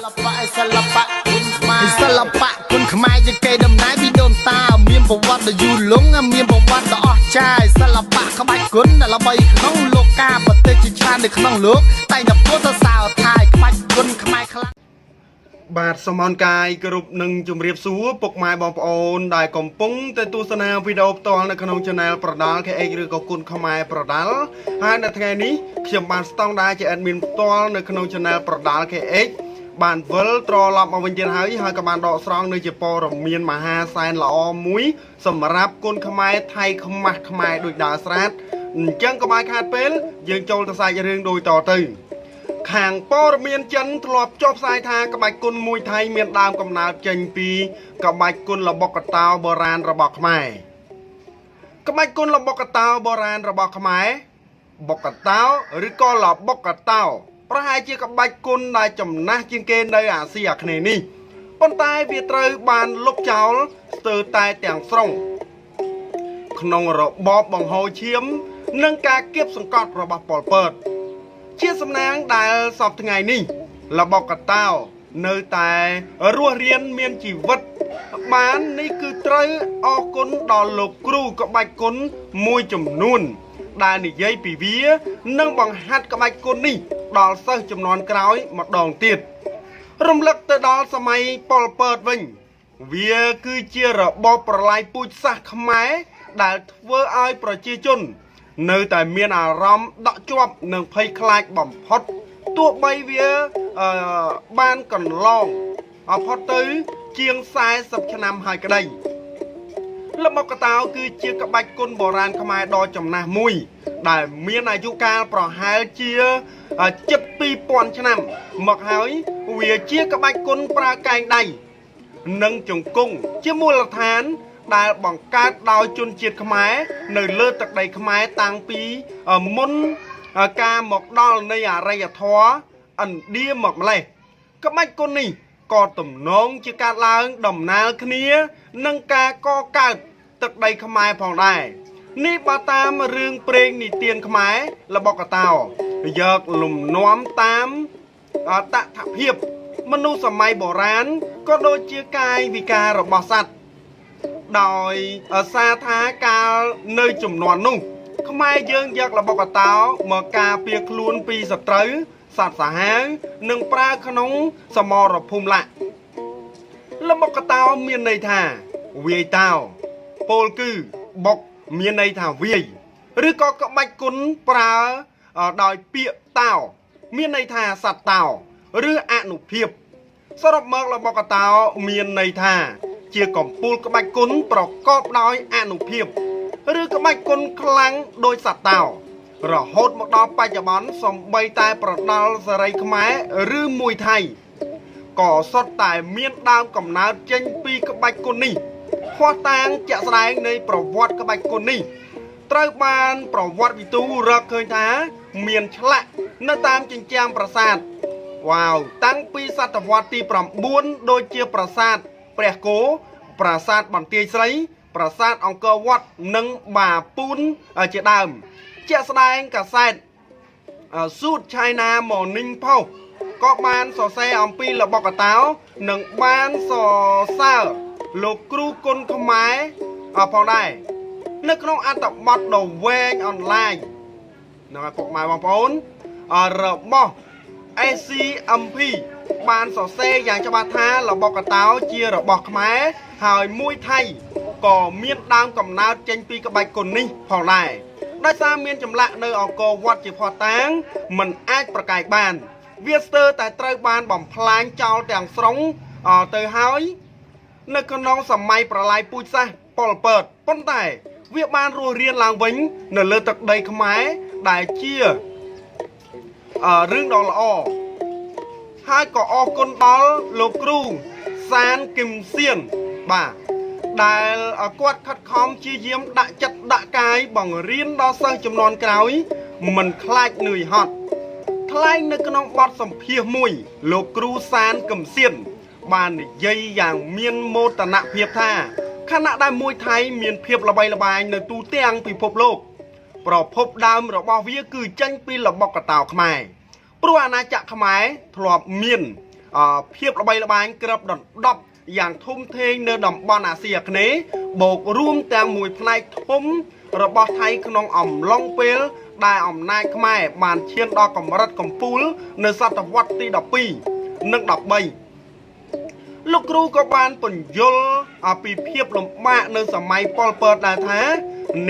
คุณขมายจะเกยดำนายพี่โดมตาเมียนประวัติอยู่หลงเมียนประวัติอ๋อใช่สลับปะขมายกุนเราไปขนมโลกาปฏิจิชาในขนมลูกแต่หยับตัวสาวไทยขมายกุนขมายคลังบาดสมานกายกรุบหนึ่งจุ่มเรียบสูปกไม้บอมปอนได้กลมปุ้งแต่ตัวสนาวิดีโอตอนในขนมชาแนลประดัลแค่เอกหรือก็คุณขมายประดัลให้ในไงนี้เขียมบานสตองได้จะแอดมินตอนในขนมชาแนลประดัลแค่เอกบานเวลตรอลำเอาวิญญาณให้กับบานดอกสรองในเจปอรเมียนมหาไซน์ละอมุ้ยสำหรับคนขมายไทยขมักขมายโดยดาสรัดจังขมายขาดเป็นยังโจลตะไซเรื่องโดยต่อตึงข่างปอรเมียนจันทลอบจอบสายทากระบายกุลมวยไทยเมียนดามกำนาเจงปีกระบายกุลระบอกกระตาวโบราณระบอกขมายกระบายกุลระบอกกระตาวโบราณระบอกขมายบอกกระตาวหรือก็ระบอกกระตาวประหายเจียกับใบกุลได้จำนะจิงเกนได้อาเซียขณะนี้ปนตายเวียตรบานลบเจ้าเตือตายแต่งส่งขนมระบอบบังโฮเชียมนั่งกาเก็บสังกัดระบอบปอลเปิดเชี่ยสำนักได้สอบทั้งไงนี่ระบอกกระเต้าเนื้อตายรัวเรียนเมียนจีวัดบ้านนี่คือเตยออกกุนดอลกครูกับใบกุลมวยจำนวนได้ในยัยปีเวียนั่งบังฮัดกับใบกุลนี่ดอลเซอร์จำนวนกร้อยมาดองติดรำลึกแต่ดอลสมัยปอลเปิดวิ่งเวียคือเจียระบอบประลายปุยสักขมายได้เวอร์ไอประชีจนเนื้อแต่เมียนอารมณ์ดอกจวบหนึ่งเพยคลายบ่มพดตัวใบเวียบ้านก่อนลองพอตื้อเจียงสายสับชนำหายกระไดแล้วมกตาวคือเจียกับใบกุลโบราณขมายดอจำนามุยได้เมียนอายุการปล่อยหายเจียจับปีปอนชนำหมกหายเวียเจียกับใบกุลปลาไก่ใดนั่งจงกุ้งเจียมูลฐานได้บังการดาวจุนเจียดขมายในเลือดตักใดขมายต่างปีมุนกาหมกดอลในอะไรท้ออันเดียหมกมาเลยก็ไม่คนนี้ก็ตุ่มน้องจีการล้างดมนาคเนียนังกาก็กาตักใดขมายผ่องได้นี่ปาตามเรื่องเปรงนี่เตียนขมายระบอกกระเต่ายกหลุมน้อมตามตะถะเพียบมนุษย์สมัยโบราณก็โดยเจียกายวิการระบสัตโดยซาทากาเนยจุ่มนวลนุ่งขมายเยิงยักระบอกกระเต่าเมื่อกาเปียกล้วนปีสตรึสัตว์สหายหนึ่งปลาขนมสมอรภูมิละระบอกกระเต่าเมียนในท่าเวียเต่าโปลกือบกเมียนในท่าเวียหรือก็กระบายกุนปลาโดยเปียเต่าเมียนในท่าสัตว์เต่าหรืออนุเพียบสำหรับเมื่อระบอกกระเต่าเมียนในท่าเจียก่อมปูลกระบายกุนประกอบโดยอนุเพียบหรือกระบายกุนคลังโดยสัตว์เต่าระหดมาดอปัจจุบันสมใบตายประดาลสไรขมายหรือมวยไทยก่อสดแต่เมียนดาวกำนาเจนปีกระบายกุนนี่ข้อต่างจะแสดงในประวัติกระบายกุนนี่ตราบานประวัติวิตูรักเคยท้าเมียนฉละนตามจิงแจงประสาทว้าวตั้งปีศตวรรษที่ประบุนโดยเจียประสาทเปรโกประสาทบันเตียไซประสาทองเกวัดนังบ่าปูนเจดามเจแสดงกับเซตสูตรไชน่ามอนิงเผาก็บานสอเซอมปีระบอกกระเต้าหนึ่งบานสอเซอร์ลูกครูกลขมายพอได้นึกน้องอัตบัตดอกแวงออนไลน์นะครับปกหมายบางปนระบอกไอซีอัมพีบานสอเซอย่างจะบาทาระบอกกระเต้าเจียระบอกขมายหายมวยไทยก่อเมียนดามกำนาเจนปีกระบายกลนี่พอได้ได้สร้างเมียนจำละในออกวัดจีพอตังมันอาจประกายบานเวียสเตอร์แต่ไตรบานบ่มพลางเจ้าแต่งสรงเตยหายในขนองสมัยประลายปุยซะปอลเปิดป้นแต่เวียบานรัวเรียนลางวิงในเลือดตักใดขมายได้เชี่ยเรื่องดอลอ้อให้ก่อออกคนดอลโลกรูซานกิมเซียนบ่าได้กวาดคัดคอมชี้เยี่ยมดะจัดดะกายบังเรียนดอเซอร์จำนวนกล่าวมันคล้ายหนุ่ยฮอตคล้ายนึกน้องบอดสมเพียมวยโลกรูซานกิมเซียนบ้านยัยอย่างเมียนโมตนะเพียบท่าขณะได้มวยไทยเมียนเพียบระบายในตู้เตียงพิภพโลกปรพบดามระบอบวิคือจังปีระบอกกระเต่าขมายปราณาจักรขมายถลอบเมียน ភាពល្បីល្បាញក្របដណ្ដប់យ៉ាងធំធេងនៅតំបន់អាស៊ីអាគ្នេយ៍បូករួមទាំងមួយផ្នែកធំរបស់ថៃក្នុងអំឡុងពេលដែលអំណាចខ្មែរបានឈានដល់កម្រិតកំពូលនៅសតវត្សទី12និង13លោកគ្រូក៏បានពន្យល់ពីភាពលំបាកនៅសម័យប៉ុលពតដែរថា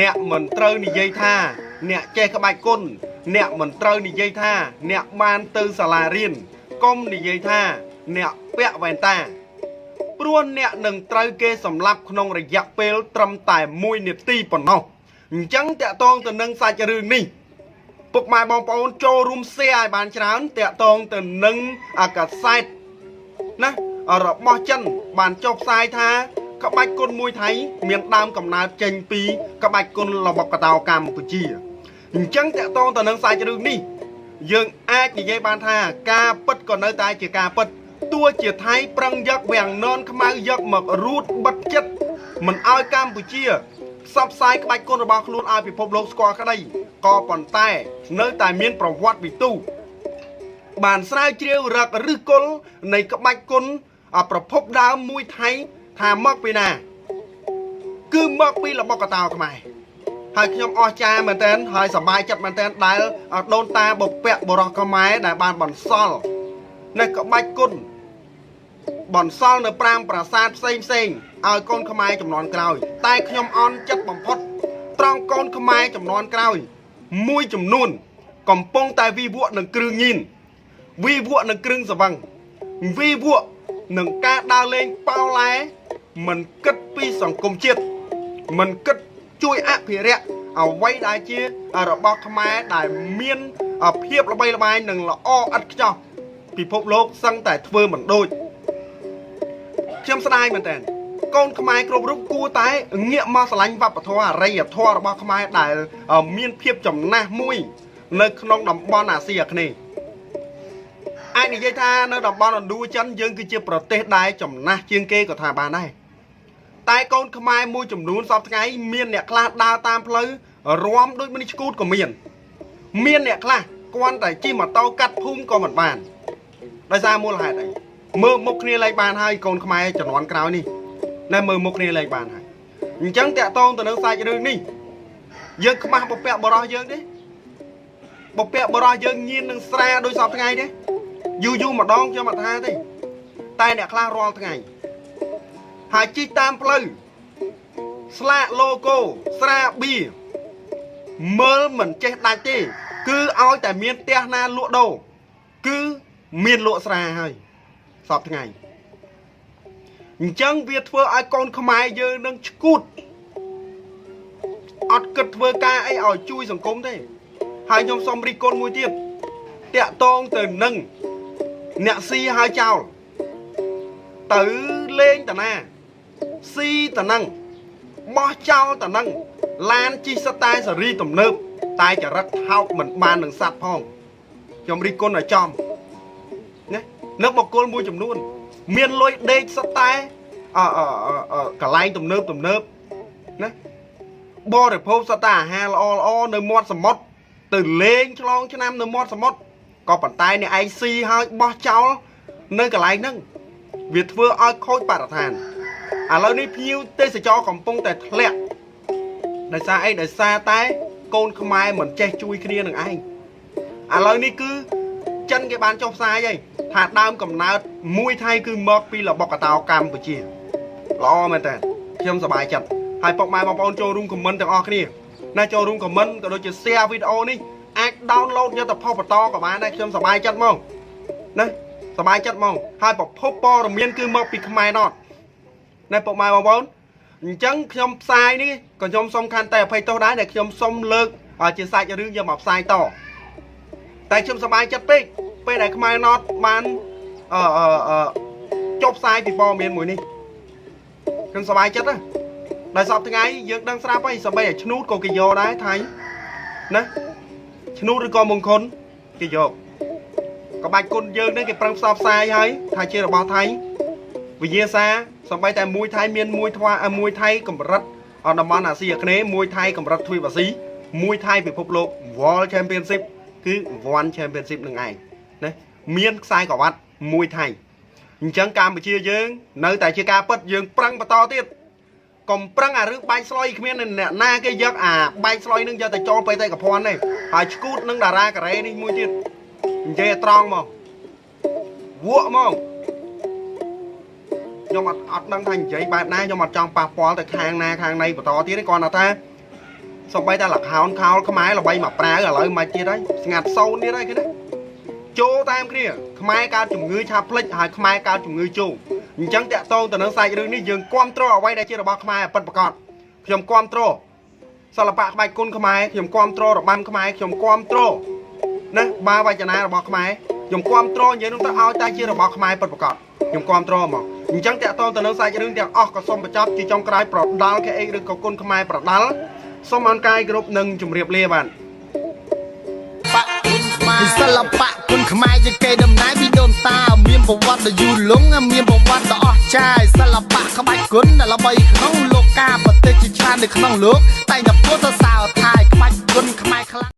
អ្នកមិនត្រូវនិយាយថាអ្នកចេះក្បាច់គុណអ្នកមិនត្រូវនិយាយថាអ្នកបានទៅសាលារៀនកុំនិយាយថាអ្នកពាក់វ៉ែនតាព្រោះអ្នកនឹងត្រូវគេសម្លាប់ក្នុងរយៈពេលត្រឹមតែ1នាទីប៉ុណ្ណោះអញ្ចឹងតាក់ទងទៅនឹងសាច់រឿងនេះពុកម៉ែបងប្អូនចូលរួម share ឲ្យបានច្រើនតាក់ទងទៅនឹងកាសែតណារបស់ចិនបានចុះផ្សាយថាក្បាច់គុណមួយថៃមានដើមកំណើតចេញពីក្បាច់គុណរបស់កតោកម្ពុជាអញ្ចឹងតាក់ទងទៅនឹងសាច់រឿងនេះយើងអាចនិយាយបានថាការពិតក៏នៅតែជាការពិតទោះជាថៃប្រឹងយកវាំងននខ្មៅយកមករូតបិទចិត្តមិនឲ្យកម្ពុជាផ្សព្វផ្សាយក្បាច់គុណរបស់ខ្លួនឲ្យពិភពលោកស្គាល់ក្តីក៏ប៉ុន្តែនៅតែមានប្រវត្តិវិទូបានស្រាវជ្រាវរកឫសគល់នៃក្បាច់គុណប្រភពដើមមួយថៃថាមកពីណាគឺមកពីរបស់កតោខ្មែរហើយខ្ញុំអស្ចារ្យមែនទែនហើយសប្បាយចិត្តមែនទែនដែលដូនតាបុព្វបុរសខ្មែរដែលបានបន្សល់នៅក្បាច់គុណបន្សល់នៅ5ប្រាសាទផ្សេងឲ្យកូនខ្មែរចំនួនក្រោយតែខ្ញុំអន់ចិត្តបំផុតត្រង់កូនខ្មែរចំនួនក្រោយមួយចំនួនកំពុងតែវិវក់នឹងគ្រឿងញៀនវិវក់នឹងគ្រឿងស្រវឹងវិវក់នឹងការដើរលេងប៉ោឡែមិនគិតពីសង្គមជាតិមិនគិតជួយអភិរក្សអ្វីដែលជារបស់ខ្មែរដែលមានភាពល្បីល្បាញនិងល្អឥតខ្ចោះពិភពលោកសឹងតែធ្វើមិនដូចខ្ញុំស្ដាយមែនតើកូនខ្មែរគ្រប់រូបគួរតែងាកមកស្រឡាញ់វប្បធម៌អរិយធម៌របស់ខ្មែរដែលមានភាពចំណាស់មួយនៅក្នុងតំបន់អាស៊ីអាគ្នេយ៍អាចនិយាយថានៅតំបន់ឥណ្ឌូចិនយើងគឺជាប្រទេសដែលចំណាស់ជាងគេក៏ថាបានដែរតែកូនខ្មែរមួយចំនួនសពថ្ងៃមានអ្នកខ្លះដើរតាមផ្លូវរាំដូចមនុស្សឈួតក៏មានអ្នកខ្លះគ្រាន់តែជិះម៉ូតូកាត់ភូមិក៏មិនបានដោយសារមូលហេតុអីមើលមុខគ្នាលែងបានហើយកូនខ្មែរជំនាន់ក្រោយនេះណែមើលមុខគ្នាលែងបានហើយអញ្ចឹងតាក់ទងទៅនឹងសាច់រឿងនេះយើងខ្មាស់បុព្វបុរសយើងទេបុព្វបុរសយើងញៀននឹងស្រាដោយសពថ្ងៃទេយូរម្ដងខ្ញុំអត់ថាទេតែអ្នកខ្លះរាល់ថ្ងៃហើយជិះតាមផ្លូវស្លាក logo ស្រាបៀមើលមិនចេះដាច់ទេគឺឲ្យតែមានផ្ទះណាលក់ដូរគឺមានលក់ស្រាហើយសពថ្ងៃអញ្ចឹងវាធ្វើឲ្យកូនខ្មែរយើងនឹងឈួតអត់គិតធ្វើការអីឲ្យជួយសង្គមទេហើយខ្ញុំសូមរិះគន់មួយទៀតតាក់ទងទៅនឹងអ្នកស៊ីហើយចោលទៅលេងតាណាស៊ីតានឹងបោះចោលតានឹងឡានជិះសតែសេរីទំនើបតែចរិតថោកមិនបាននឹងសัตว์ផងខ្ញុំរិះគន់ឲ្យចំណានៅបុគ្គលមួយចំនួនមានលុយដេកសតែកន្លែងទំនើបណាបរិភោគសតែអាហារល្អនៅមាត់សមុទ្រទៅលេងឆ្លងឆ្នាំនៅមាត់សមុទ្រក៏ប៉ុន្តែអ្នកឯងស៊ីហើយបោះចោលនៅកន្លែងហ្នឹងវាធ្វើឲ្យខូចបរិស្ថានឥឡូវនេះភ្ញៀវទេសចរកំពុងតែធ្លាក់ដោយសារអីដោយសារតែកូនខ្មែរមិនចេះជួយគ្នានឹងឯងឥឡូវនេះគឺចិនគេបានចុះផ្សាយហើយថាដើមកំណើតមួយថៃគឺមកពីរបស់កតោកម្ពុជាល្អមែនតើខ្ញុំសប្បាយចិត្តហើយពុកម៉ែបងប្អូនចូលរួមខមមិនទាំងអស់គ្នាណាចូលរួមខមមិនក៏ដូចជា share វីដេអូនេះអាច download យកទៅផុសបន្តក៏បានដែរខ្ញុំសប្បាយចិត្តហ្មងណាសប្បាយចិត្តហ្មងហើយប្រភពព័ត៌មានគឺមកពីខ្មែរណតណាពុកម៉ែបងប្អូនអញ្ចឹងខ្ញុំផ្សាយនេះក៏ខ្ញុំសូមខន្តីអភ័យទោសដែរដែលខ្ញុំសូមលើកជាសាច់រឿងយកមកផ្សាយតតែខ្ញុំសប្បាយចិត្តពេកពេលដែលខ្មែរណតបានចុះផ្សាយពីព័ត៌មានមួយនេះខ្ញុំសប្បាយចិត្តណាដោយសពថ្ងៃយើងដឹងស្រាប់ហើយសម្បីតែឈ្នូតក៏គេយកដែរថៃណាឈ្នូតឬក៏មង្គលគេយកក្បាច់គុណយើងនេះគេប្រឹងផ្សព្វផ្សាយហើយថាជារបស់ថៃវិញ្ញាសាសម្បីតែមួយថៃមានមួយថៃកម្រិតតំបន់អាស៊ីអាគ្នេយ៍មួយថៃកម្រិតទ្វីបអាស៊ីមួយថៃពិភពលោក World Championship គឺ One Championship នឹងឯងណាមានខ្សែក្រវ៉ាត់មួយថៃ ចឹងកម្ពុជាយើងនៅតែជាការពិតយើងប្រឹងបន្តទៀតកុំប្រឹងអារឿងបែកស្លុយគ្មានអ្នកណាគេយកអាបែកស្លុយនឹងយកទៅចូលបេតិកភណ្ឌទេហើយឈួតនឹងតារាការ៉េនេះមួយទៀតនិយាយត្រង់មកវក់មកខ្ញុំអត់ដឹងថានិយាយបែបណាខ្ញុំអត់ចង់ប៉ះពាល់ទៅខាងណាខាងណីបន្តទៀតទេគាត់ថាសំបីតែលខោនខោលខ្មែរល្បីមកប្រាវឥឡូវមកទៀតហើយស្ងាត់សូនទៀតហើយគេណាចូលតាមគ្នាខ្មែរកើតជំងឺឆាប់ភ្លេចហើយខ្មែរកើតជំងឺជោគអញ្ចឹងតាក់ទងទៅនឹងសាច់រឿងនេះយើងគ្រប់គ្រងអ្វីដែលជារបស់ខ្មែរពិតប្រាកដខ្ញុំគ្រប់គ្រងសិល្បៈក្បាច់គុណខ្មែរខ្ញុំគ្រប់គ្រងរបាំខ្មែរខ្ញុំគ្រប់គ្រងណាបាវចនារបស់ខ្មែរខ្ញុំគ្រប់គ្រងនិយាយនោះទៅឲ្យតែជារបស់ខ្មែរពិតប្រាកដខ្ញុំគ្រប់គ្រងមកអញ្ចឹងតាក់ទងទៅនឹងសាច់រឿងទាំងអស់ក៏សូមបញ្ចប់ជាចុងក្រោយប្រដាល់ KX ឬក៏គុណខ្មែរប្រដាល់សូមអរកាយគ្រប់នឹងជម្រាបលាបាទបាក់គុណខ្មែរសិល្បៈគុណខ្មែរជាកេរដំណែលពីដូនតាមានប្រវត្តិដ៏យូរលង់មានប្រវត្តិដ៏អស្ចារ្យសិល្បៈក្បាច់គុណដែលល្បីក្នុងលោកកាប្រទេសជាច្រើននៅក្នុងលោកតែងតែពោលទៅសើថាក្បាច់គុណខ្មែរខ្លាំង